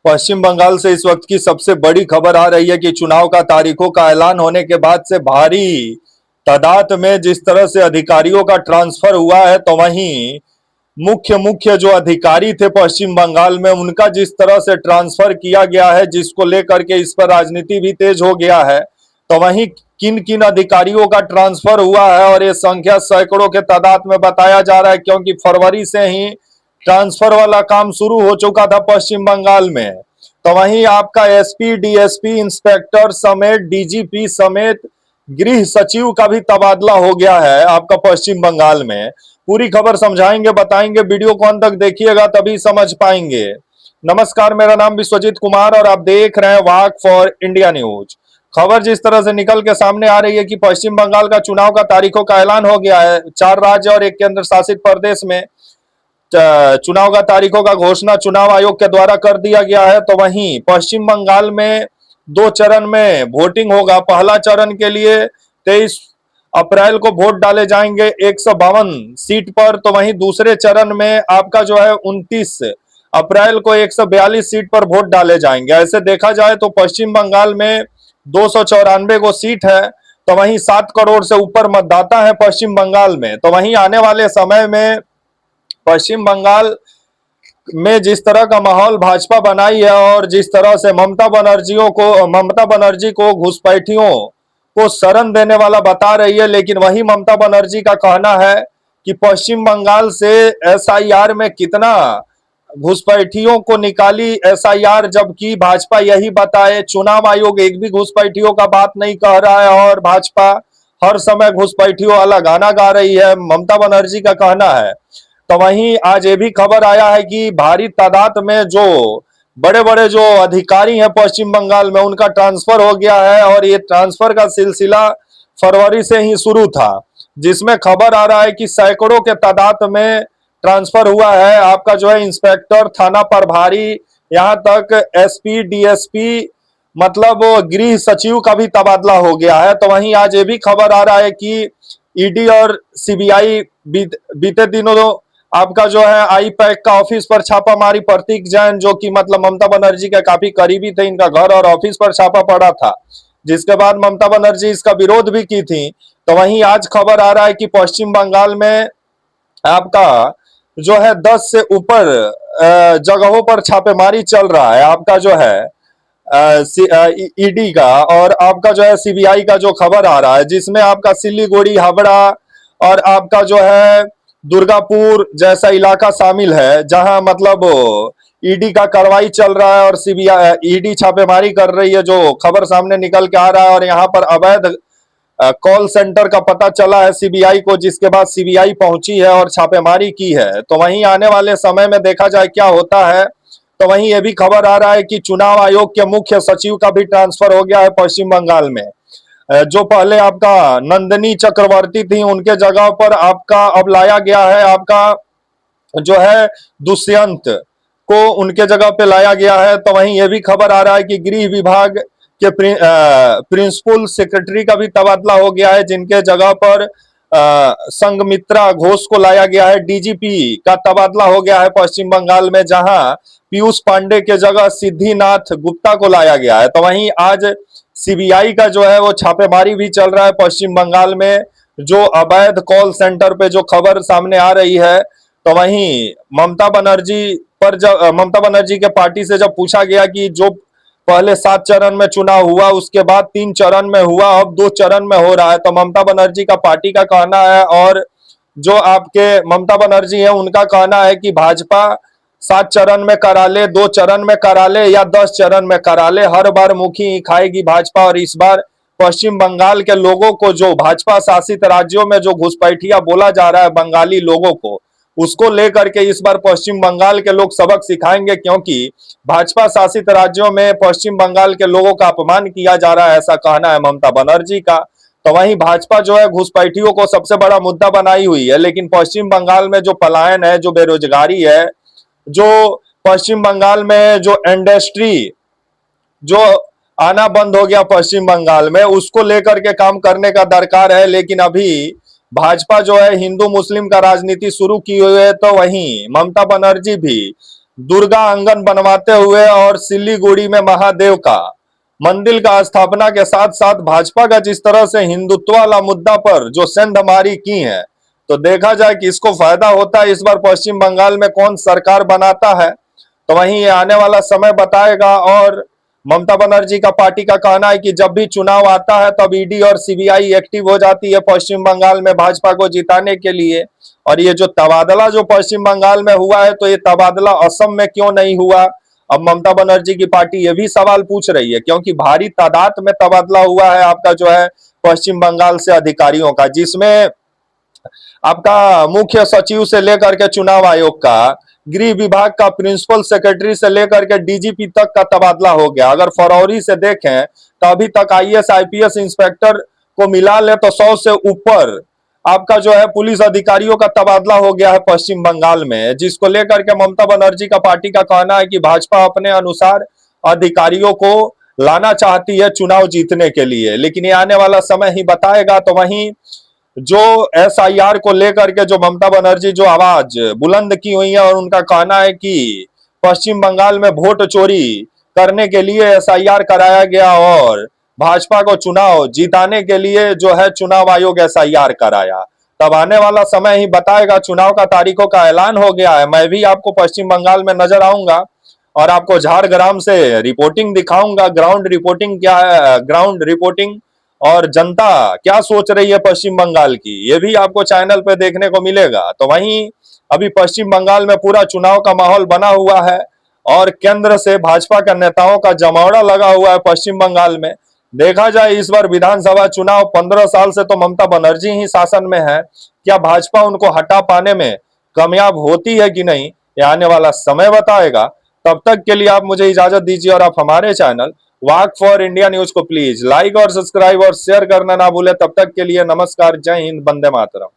पश्चिम बंगाल से इस वक्त की सबसे बड़ी खबर आ रही है कि चुनाव का तारीखों का ऐलान होने के बाद से भारी तादाद में जिस तरह से अधिकारियों का ट्रांसफर हुआ है, तो वहीं मुख्य मुख्य जो अधिकारी थे पश्चिम बंगाल में, उनका जिस तरह से ट्रांसफर किया गया है, जिसको लेकर के इस पर राजनीति भी तेज हो गया है। तो वहीं किन किन अधिकारियों का ट्रांसफर हुआ है, और ये संख्या सैकड़ों के तादाद में बताया जा रहा है, क्योंकि फरवरी से ही ट्रांसफर वाला काम शुरू हो चुका था पश्चिम बंगाल में। तो वहीं आपका एसपी, डीएसपी, इंस्पेक्टर समेत डीजीपी समेत गृह सचिव का भी तबादला हो गया है आपका पश्चिम बंगाल में। पूरी खबर समझाएंगे, बताएंगे, वीडियो को अंत तक देखिएगा तभी समझ पाएंगे। नमस्कार, मेरा नाम विश्वजीत कुमार और आप देख रहे हैं वाक फॉर इंडिया न्यूज। खबर जिस तरह से निकल के सामने आ रही है कि पश्चिम बंगाल का चुनाव का तारीखों का ऐलान हो गया है। 4 राज्य और एक केंद्र शासित प्रदेश में चुनाव का तारीखों का घोषणा चुनाव आयोग के द्वारा कर दिया गया है। तो वहीं पश्चिम बंगाल में 2 चरण में वोटिंग होगा। पहला चरण के लिए 23 अप्रैल को वोट डाले जाएंगे 152 सीट पर। तो वहीं दूसरे चरण में आपका जो है 29 अप्रैल को 142 सीट पर वोट डाले जाएंगे। ऐसे देखा जाए तो पश्चिम बंगाल में 294 को सीट है। तो वहीं 7 करोड़ से ऊपर मतदाता है पश्चिम बंगाल में। तो वहीं आने वाले समय में पश्चिम बंगाल में जिस तरह का माहौल भाजपा बनाई है, और जिस तरह से ममता बनर्जी को घुसपैठियों को शरण देने वाला बता रही है, लेकिन वही ममता बनर्जी का कहना है कि पश्चिम बंगाल से एसआईआर में कितना घुसपैठियों को निकाली एसआईआर, जबकि भाजपा यही बताए। चुनाव आयोग एक भी घुसपैठियों का बात नहीं कह रहा है और भाजपा हर समय घुसपैठियों वाला गाना गा रही है, ममता बनर्जी का कहना है। तो वहीं आज ये भी खबर आया है कि भारी तादाद में जो बड़े बड़े जो अधिकारी हैं पश्चिम बंगाल में, उनका ट्रांसफर हो गया है, और ये ट्रांसफर का सिलसिला फरवरी से ही शुरू था, जिसमें खबर आ रहा है कि सैकड़ों के तादाद में ट्रांसफर हुआ है। आपका जो है इंस्पेक्टर, थाना प्रभारी, यहाँ तक एसपी, डीएसपी, मतलब गृह सचिव का भी तबादला हो गया है। तो वहीं आज ये भी खबर आ रहा है कि ईडी और सीबीआई बीते दिनों आपका जो है आईपैक का ऑफिस पर छापा मारी। प्रतीक जैन, जो कि मतलब ममता बनर्जी के काफी करीबी थे, इनका घर और ऑफिस पर छापा पड़ा था, जिसके बाद ममता बनर्जी इसका विरोध भी की थी। तो वहीं आज खबर आ रहा है कि पश्चिम बंगाल में आपका जो है 10 से ऊपर जगहों पर छापेमारी चल रहा है। आपका जो है ईडी का और आपका जो है सीबीआई का जो खबर आ रहा है, जिसमें आपका सिलीगुड़ी, हावड़ा और आपका जो है दुर्गापुर जैसा इलाका शामिल है, जहां मतलब ईडी का कार्रवाई चल रहा है और सीबीआई ईडी छापेमारी कर रही है, जो खबर सामने निकल के आ रहा है। और यहाँ पर अवैध कॉल सेंटर का पता चला है सीबीआई को, जिसके बाद सीबीआई पहुंची है और छापेमारी की है। तो वहीं आने वाले समय में देखा जाए क्या होता है। तो वहीं ये भी खबर आ रहा है कि चुनाव आयोग के मुख्य सचिव का भी ट्रांसफर हो गया है पश्चिम बंगाल में। जो पहले आपका नंदिनी चक्रवर्ती थी, उनके जगह पर आपका अब लाया गया है आपका जो है दुष्यंत को उनके जगह पे लाया गया है। तो वहीं ये भी खबर आ रहा है कि गृह विभाग के प्रिंसिपल सेक्रेटरी का भी तबादला हो गया है, जिनके जगह पर संघमित्रा घोष को लाया गया है। डीजीपी का तबादला हो गया है पश्चिम बंगाल में, जहां पीयूष पांडे के जगह सिद्धिनाथ गुप्ता को लाया गया है। तो वहीं आज सीबीआई का जो है वो छापेमारी भी चल रहा है पश्चिम बंगाल में, जो अवैध कॉल सेंटर पे जो खबर सामने आ रही है। तो वहीं ममता बनर्जी के पार्टी से जब पूछा गया कि जो पहले 7 चरण में चुनाव हुआ, उसके बाद 3 चरण में हुआ, अब 2 चरण में हो रहा है, तो ममता बनर्जी का पार्टी का कहना है, और जो आपके ममता बनर्जी है उनका कहना है कि भाजपा 7 चरण में करा ले, 2 चरण में करा ले या 10 चरण में करा ले, हर बार मुखी ही खाएगी भाजपा। और इस बार पश्चिम बंगाल के लोगों को, जो भाजपा शासित राज्यों में जो घुसपैठिया बोला जा रहा है बंगाली लोगों को, उसको लेकर के इस बार पश्चिम बंगाल के लोग सबक सिखाएंगे, क्योंकि भाजपा शासित राज्यों में पश्चिम बंगाल के लोगों का अपमान किया जा रहा है, ऐसा कहना है ममता बनर्जी का। तो वहीं भाजपा जो है घुसपैठियों को सबसे बड़ा मुद्दा बनाई हुई है, लेकिन पश्चिम बंगाल में जो पलायन है, जो बेरोजगारी है, जो पश्चिम बंगाल में जो इंडस्ट्री जो आना बंद हो गया पश्चिम बंगाल में, उसको लेकर के काम करने का दरकार है। लेकिन अभी भाजपा जो है हिंदू मुस्लिम का राजनीति शुरू की हुई है, तो वहीं ममता बनर्जी भी दुर्गा आंगन बनवाते हुए और सिलीगुड़ी में महादेव का मंदिर का स्थापना के साथ साथ भाजपा का जिस तरह से हिंदुत्व वाला मुद्दा पर जो सेंधमारी की है, तो देखा जाए कि इसको फायदा होता है। इस बार पश्चिम बंगाल में कौन सरकार बनाता है तो वहीं ये आने वाला समय बताएगा। और ममता बनर्जी का पार्टी का कहना है कि जब भी चुनाव आता है तब ईडी और सीबीआई एक्टिव हो जाती है पश्चिम बंगाल में भाजपा को जिताने के लिए। और ये जो तबादला जो पश्चिम बंगाल में हुआ है, तो ये तबादला असम में क्यों नहीं हुआ? अब ममता बनर्जी की पार्टी ये भी सवाल पूछ रही है, क्योंकि भारी तादाद में तबादला हुआ है आपका जो है पश्चिम बंगाल से अधिकारियों का, जिसमें आपका मुख्य सचिव से लेकर के चुनाव आयोग का, गृह विभाग का प्रिंसिपल सेक्रेटरी से लेकर के डीजीपी तक का तबादला हो गया। अगर फरवरी से देखें तो अभी तक आईएएस आईपीएस इंस्पेक्टर को मिला ले तो 100 से ऊपर आपका जो है पुलिस अधिकारियों का तबादला हो गया है पश्चिम बंगाल में, जिसको लेकर के ममता बनर्जी का पार्टी का कहना है कि भाजपा अपने अनुसार अधिकारियों को लाना चाहती है चुनाव जीतने के लिए, लेकिन ये आने वाला समय ही बताएगा। तो वहीं जो एसआईआर को लेकर के जो ममता बनर्जी जो आवाज बुलंद की हुई है और उनका कहना है कि पश्चिम बंगाल में वोट चोरी करने के लिए एसआईआर कराया गया और भाजपा को चुनाव जिताने के लिए जो है चुनाव आयोग एसआईआर कराया, तब आने वाला समय ही बताएगा। चुनाव का तारीखों का ऐलान हो गया है। मैं भी आपको पश्चिम बंगाल में नजर आऊंगा और आपको झारग्राम से रिपोर्टिंग दिखाऊंगा, ग्राउंड रिपोर्टिंग क्या है, ग्राउंड रिपोर्टिंग और जनता क्या सोच रही है पश्चिम बंगाल की, ये भी आपको चैनल पे देखने को मिलेगा। तो वहीं अभी पश्चिम बंगाल में पूरा चुनाव का माहौल बना हुआ है और केंद्र से भाजपा के नेताओं का जमावड़ा लगा हुआ है पश्चिम बंगाल में। देखा जाए इस बार विधानसभा चुनाव 15 साल से तो ममता बनर्जी ही शासन में है, क्या भाजपा उनको हटा पाने में कामयाब होती है कि नहीं, ये आने वाला समय बताएगा। तब तक के लिए आप मुझे इजाजत दीजिए और आप हमारे channel walk for India news को प्लीज लाइक और सब्सक्राइब और शेयर करना ना भूले। तब तक के लिए नमस्कार, जय हिंद, वंदे मातरम।